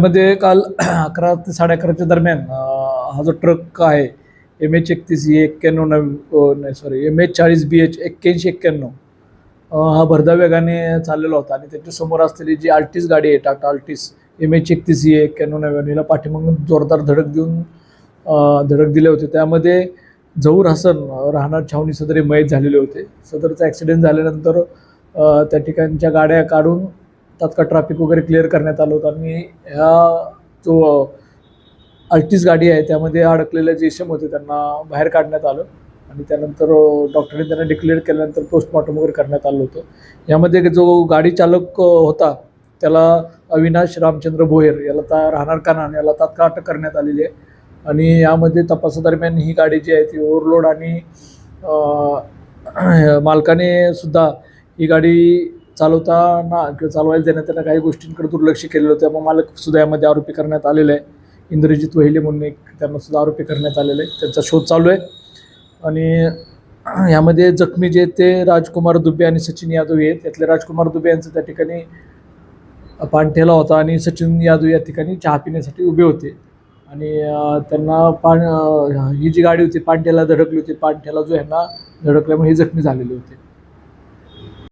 मध्ये काल 11 ते 11:30च्या दरम्यान हा जो ट्रक आहे MH41 MH40BH8191 हा भरधाव वेगाने चाललेला होता आणि त्याच्या समोर असलेली जी आल्टिस गाडी आहे, टाटा आल्टिस MH31 हिला पाठीमागून जोरदार धडक दिले होते. त्यामध्ये झहूर हसन राहणार छावणी सदर हे मयत झालेले होते. सदरचा ॲक्सिडेंट झाल्यानंतर त्या ठिकाणच्या गाड्या काढून तात्काळ ट्रॅफिक वगैरे क्लिअर करण्यात आलं होतं आणि ह्या जो अल्टिस गाडी आहे त्यामध्ये अडकलेले जे इसम होते त्यांना बाहेर काढण्यात आलं आणि त्यानंतर डॉक्टरांनी त्यांना डिक्लेअर केल्यानंतर पोस्टमॉर्टम वगैरे करण्यात आलं होतं. यामध्ये जो गाडी चालक होता त्याला अविनाश रामचंद्र भोयर याला राहणार कानान याला तात्काळ अटक करण्यात आलेली आहे आणि यामध्ये तपासादरम्यान ही गाडी जी आहे ती ओव्हरलोड आणि मालकाने सुद्धा ही गाडी चालवताना किंवा चालवायला देण्यात त्यांना काही गोष्टींकडे दुर्लक्ष केलेलं होतं. त्यामुळे मालक सुद्धा यामध्ये आरोपी करण्यात आलेला आहे. इंद्रजित वहिले म्हणून एक त्यांना सुद्धा आरोपी करण्यात आलेला आहे. त्यांचा शोध चालू आहे आणि यामध्ये जखमी जे ते राजकुमार दुबे आणि सचिन यादव आहेत. त्यातले राजकुमार दुबे यांचं त्या ठिकाणी पाणठेला होता आणि सचिन यादव या ठिकाणी चहा पिण्यासाठी उभे होते आणि त्यांना ही जी गाडी होती पाणठेला धडकली होती. पाणठेला जो ह्यांना धडकल्यामुळे हे जखमी झालेले होते.